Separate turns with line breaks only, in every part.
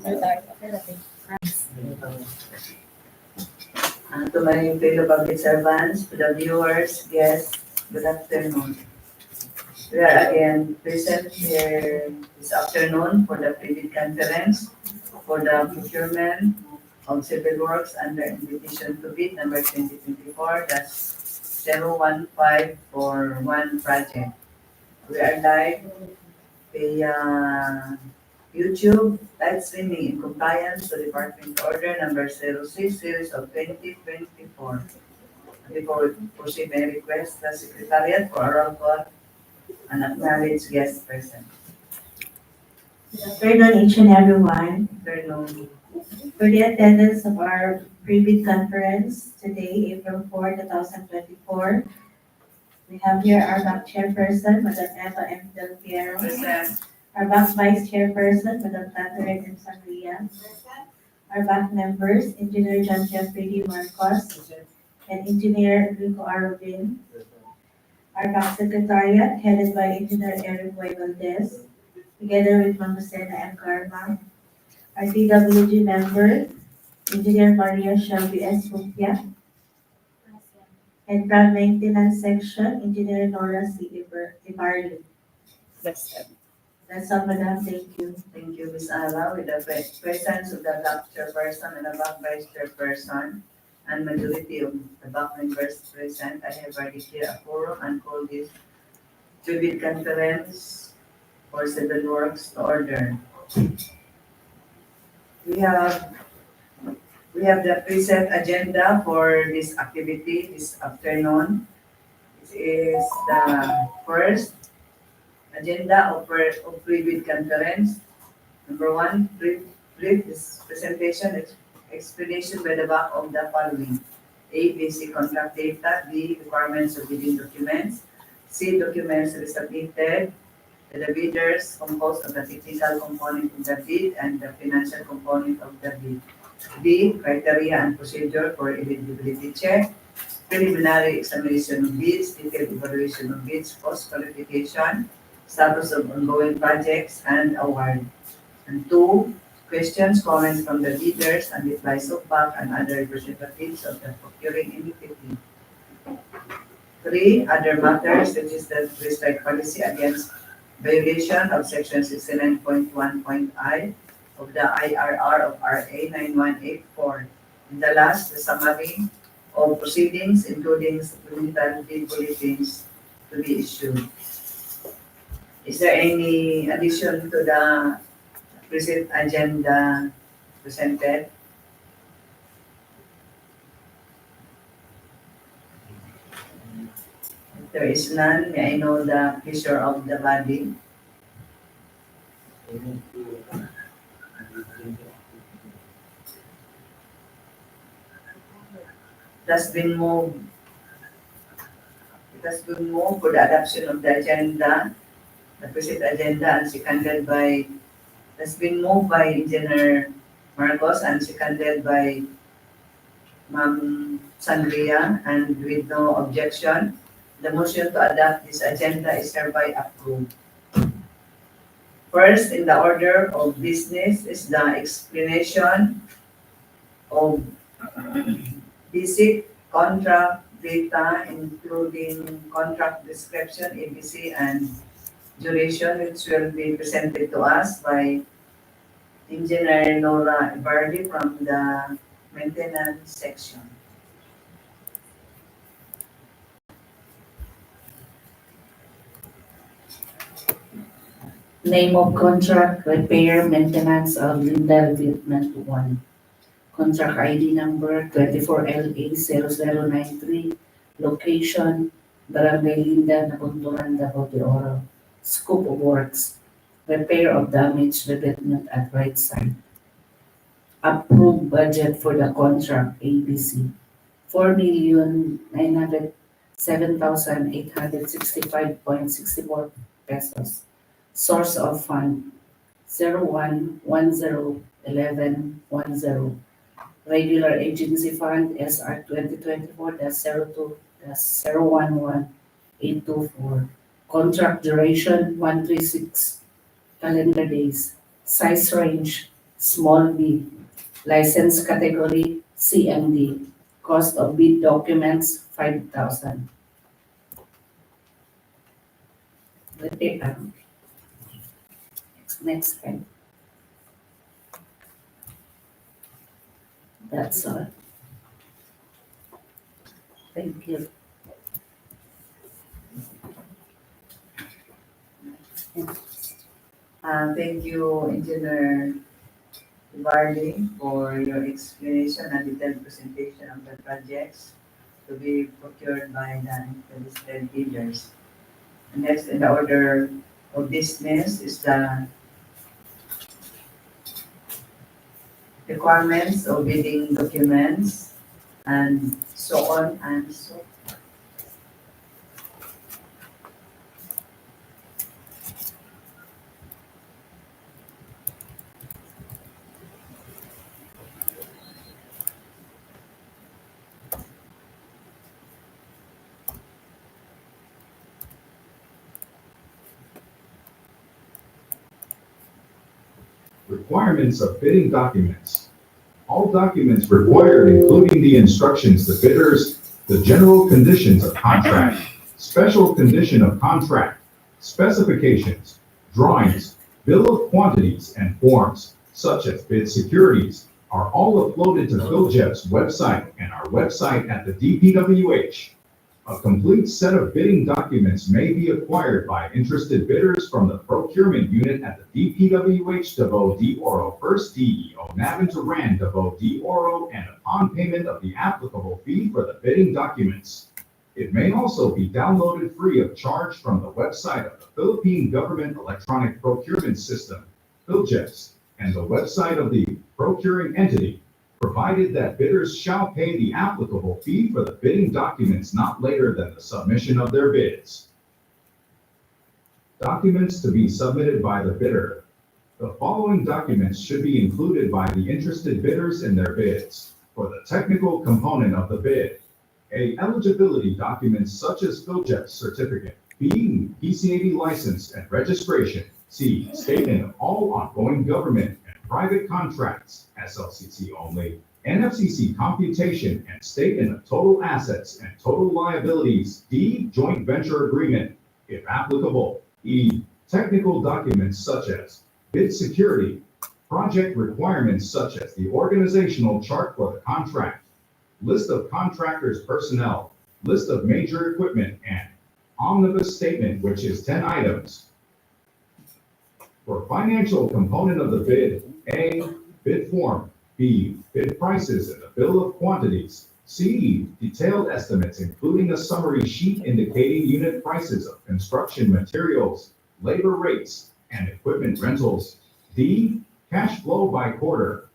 To my fellow public servants, to the viewers, guests, good afternoon. We are again present here this afternoon for the pre-bid conference for the procurement of civil works under invitation to bid number 2024-01541 project. We are live via YouTube live streaming in compliance to Department Order number 06 series of 2024. Before we proceed, may I request the Secretariat for a roll call and acknowledge guests present.
Good afternoon, each and everyone.
Afternoon.
For the attendance of our pre-bid conference today, April 4, 2024, we have here our back chairperson, Madam Eva M. Del Piero,
Present.
our back vice chairperson, Madam Catherine M. Sangria, our back members, Engineer John Jeffrey D. Marcos, and Engineer Rico R. Rubin, our back secretariat, headed by Engineer Eric Y. Valdez, together with Ma'am Lucena M. Carma, our DWG member, Engineer Maria Shelby S. Mupia, and from maintenance section, Engineer Nora C. Ibarli. That's all, Madam. Thank you.
Thank you, Ms. Ala, with the presence of the back chairperson and the back vice chairperson and majority of the back members present, I have already declared a quorum and call this pre-bid conference for civil works to order. We have the preset agenda for this activity this afternoon. It is the first agenda of pre-bid conference. Number one, brief presentation, explanation by the back of the following. A, basic contract data. B, requirements of bidding documents. C, documents resubmitted to the bidders composed of the technical component of the bid and the financial component of the bid. D, criteria and procedure for eligibility check. Preliminary examination of bids, detailed evaluation of bids, post qualification, status of ongoing projects, and award. And two, questions, comments from the bidders, and replies of back and other representatives of the procuring entity. Three, other matters, which is the respect policy against violation of section 69.1.I of the IRR of RA 9184. And the last, the summary of proceedings, including supplemental bid bulletins to be issued. Is there any addition to the present agenda presented? If there is none, may I know the pleasure of the body? It has been moved for the adoption of the agenda, the present agenda, and seconded by, has been moved by Engineer Marcos and seconded by Ma'am Sangria, and with no objection, the motion to adopt this agenda is hereby approved. First in the order of business is the explanation of basic contract data, including contract description, ABC, and duration, which will be presented to us by Engineer Nora Ibarli from the maintenance section.
Name of contract, repair, maintenance of Revetment 1. Contract ID number 24LA0093. Location, Barangay Linda, Nabunturan, Davao de Oro. Scope of works, repair of damaged revetment at right side. Approved budget for the contract ABC, 4,907,865.64 pesos. Source of fund, 01101110. Regular agency fund, SR 2024-02-011824. Contract duration, 136 calendar days. Size range, Small b, license category CMD, cost of bid documents 5,000. Repeat, next time. That's all. Thank you.
Thank you, Engineer Brgy, for your explanation and detailed presentation of the projects to be procured by the interested bidders. Next in the order of business is the requirements of bidding documents and so on and so.
Requirements of bidding documents. All documents required, including the instructions to bidders, the general conditions of contract, special condition of contract, specifications, drawings, bill of quantities, and forms, such as bid securities, are all uploaded to PhilJet's website and our website at the DPWH. A complete set of bidding documents may be acquired by interested bidders from the procurement unit at the DPWH Davao de Oro 1st DEO Nabunturan Davao de Oro and upon payment of the applicable fee for the bidding documents. It may also be downloaded free of charge from the website of the Philippine Government Electronic Procurement System, PhilJet, and the website of the procuring entity, provided that bidders shall pay the applicable fee for the bidding documents not later than the submission of their bids. Documents to be submitted by the bidder. The following documents should be included by the interested bidders in their bids. For the technical component of the bid, A. Eligibility documents such as PhilJet's certificate. B. PCAB license and registration. C. Statement of all ongoing government private contracts, SLCC only, NFCC computation and statement of total assets and total liabilities, D, joint venture agreement, if applicable, E, technical documents such as bid security, project requirements such as the organizational chart for the contract, list of contractors' personnel, list of major equipment, and omnibus statement, which is 10 items. For financial component of the bid, A, bid form, B, bid prices and the bill of quantities, C, detailed estimates including a summary sheet indicating unit prices of construction materials, labor rates, and equipment rentals, D, cash flow by quarter.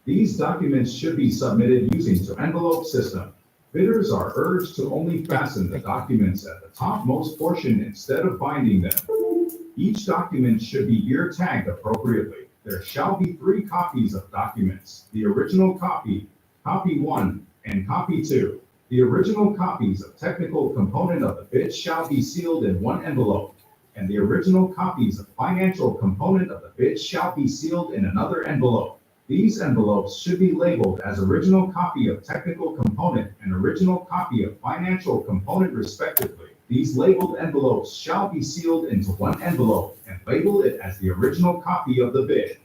These documents should be submitted using the envelope system. Bidders are urged to only fasten the documents at the topmost portion instead of binding them. Each document should be ear tagged appropriately. There shall be 3 copies of documents, the original copy, copy 1, and copy 2. The original copies of technical component of the bid shall be sealed in one envelope, and the original copies of financial component of the bid shall be sealed in another envelope. These envelopes should be labeled as original copy of technical component and original copy of financial component respectively. These labeled envelopes shall be sealed into one envelope and label it as the original copy of the bid.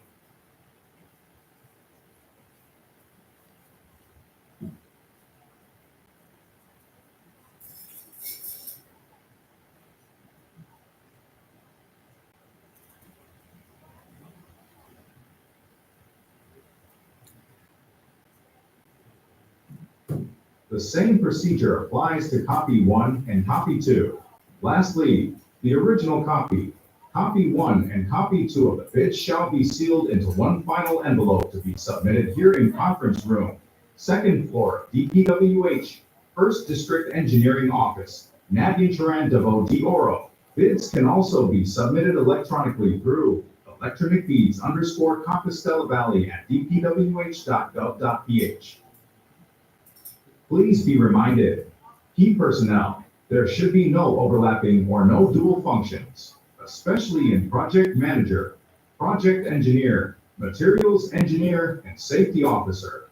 The same procedure applies to copy 1 and copy 2. Lastly, the original copy, copy 1 and copy 2 of the bid shall be sealed into one final envelope to be submitted here in conference room, 2nd floor, DPWH, 1st District Engineering Office, Nabunturan Davao de Oro. Bids can also be submitted electronically through electronicfeeds_Compostela Valley@dpwh.gov.ph. Please be reminded, key personnel, there should be no overlapping or no dual functions, especially in project manager, project engineer, materials engineer, and safety officer.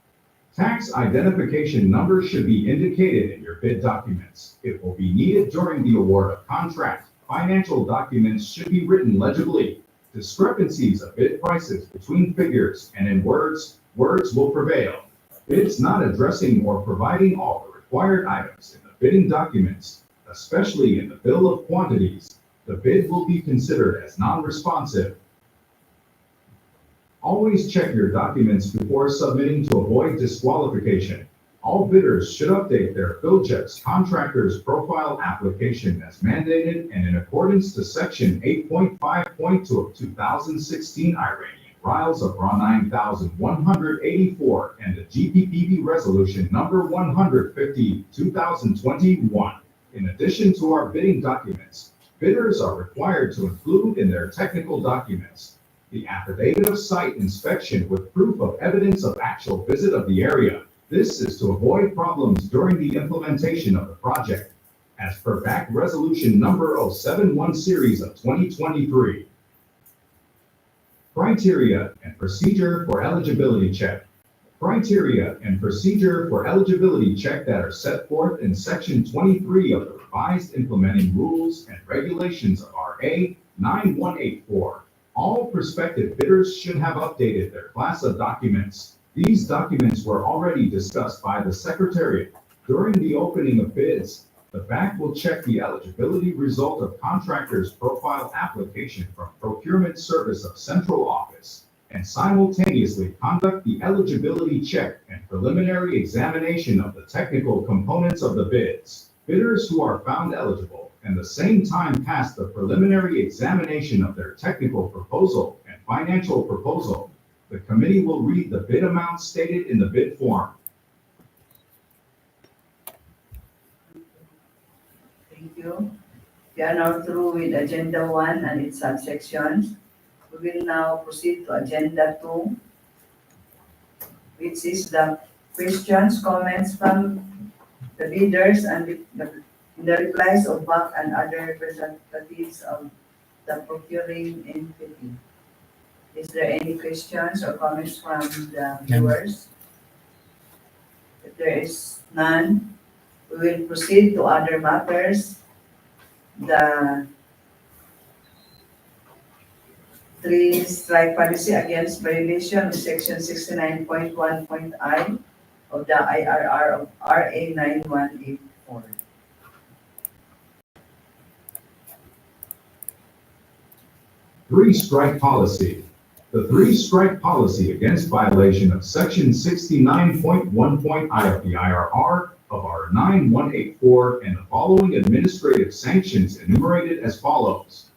Tax identification number should be indicated in your bid documents. It will be needed during the award of contract. Financial documents should be written legibly. Discrepancies of bid prices between figures and in words will prevail. Bids not addressing or providing all the required items in the bidding documents, especially in the bill of quantities, the bid will be considered as non-responsive. Always check your documents before submitting to avoid disqualification. All bidders should update their PhilJet's contractor's profile application as mandated and in accordance to Section 8.5.2 of 2016 Iranian Riles of RA 9184 and the GPPB Resolution Number 150, 2021. In addition to our bidding documents, bidders are required to include in their technical documents the affidavit of site inspection with proof of evidence of actual visit of the area. This is to avoid problems during the implementation of the project, as per BAC Resolution Number 071 Series of 2023. Criteria and procedure for eligibility check. Criteria and procedure for eligibility check that are set forth in Section 23 of the revised implementing rules and regulations of RA 9184. All prospective bidders should have updated their class of documents. These documents were already discussed by the Secretariat. During the opening of bids, the BAC will check the eligibility result of contractor's profile application from Procurement Service of Central Office and simultaneously conduct the eligibility check and preliminary examination of the technical components of the bids. Bidders who are found eligible and the same time pass the preliminary examination of their technical proposal and financial proposal, the committee will read the bid amount stated in the bid form.
Thank you. We are now through with Agenda 1 and its subsections. We will now proceed to Agenda 2, which is the questions, comments from the bidders and the replies of BAC and other representatives of the procuring entity. Is there any questions or comments from the viewers? If there is none, we will proceed to other matters. The 3 strike policy against violation of Section 69.1.I of the IRR of RA 9184.
Three-strike policy. The three-strike policy against violation of Section 69.1.I of the IRR of R 9184 and the following administrative sanctions enumerated as follows.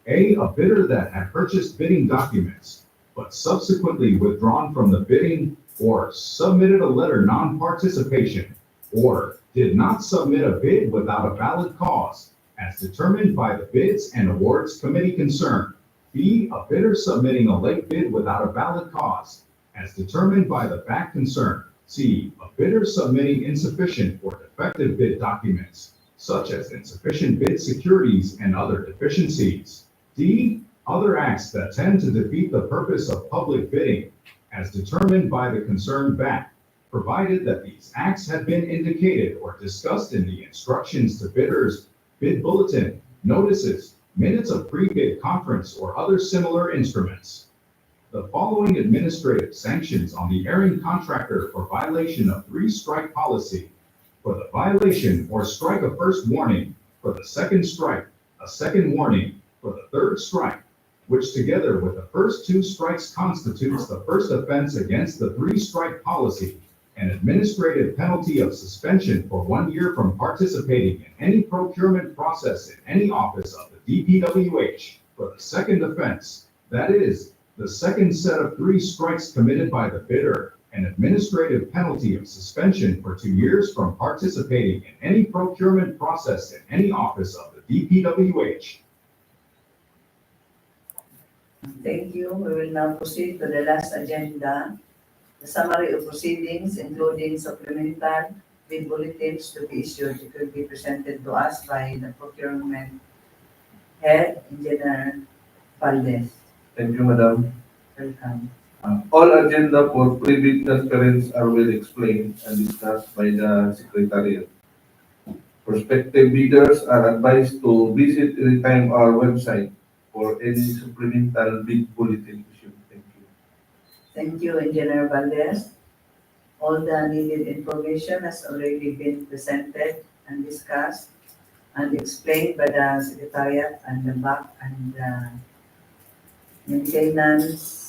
A bidder that had purchased bidding documents, but subsequently withdrawn from the bidding or submitted a letter non-participation or did not submit a bid without a valid cause, as determined by the Bids and Awards Committee concerned. B, a bidder submitting a late bid without a valid cause, as determined by the BAC concerned. C, a bidder submitting insufficient or defective bid documents, such as insufficient bid securities and other deficiencies. D, other acts that tend to defeat the purpose of public bidding, as determined by the concerned BAC, provided that these acts have been indicated or discussed in the instructions to bidders, bid bulletin, notices, minutes of pre-bid conference, or other similar instruments. The following administrative sanctions on the erring contractor for violation of three-strike policy. For the violation or strike a first warning, for the second strike, a second warning, for the third strike, which together with the first two strikes constitutes the first offense against the three-strike policy, an administrative penalty of suspension for 1 year from participating in any procurement process in any office of the DPWH for the second offense, that is, the second set of three strikes committed by the bidder, an administrative penalty of suspension for 2 years from participating in any procurement process in any office of the DPWH.
Thank you. We will now proceed to the last agenda, the summary of proceedings, including supplemental bid bulletins to be issued. It will be presented to us by the procurement head, Engineer Valdez.
Thank you, Madam.
Welcome.
All agenda for private conference are well explained and discussed by the Secretariat. Prospective bidders are advised to visit anytime our website for any supplemental bid bulletin issue. Thank you.
Thank you, Engineer Valdez. All the needed information has already been presented and discussed and explained by the Secretariat and the back and the maintenance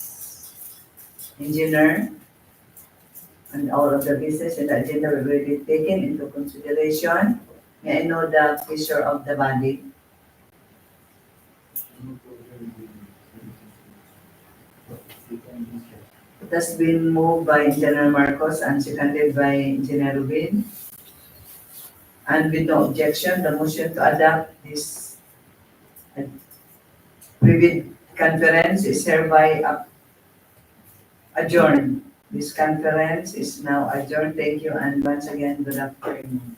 engineer, and all of the business in the agenda were already taken into consideration. May I know the pleasure of the body? It has been moved by Engineer Marcos and seconded by Engineer Rubin. And with no objection, the motion to adopt this private conference is hereby adjourned. This conference is now adjourned. Thank you, and once again, good afternoon.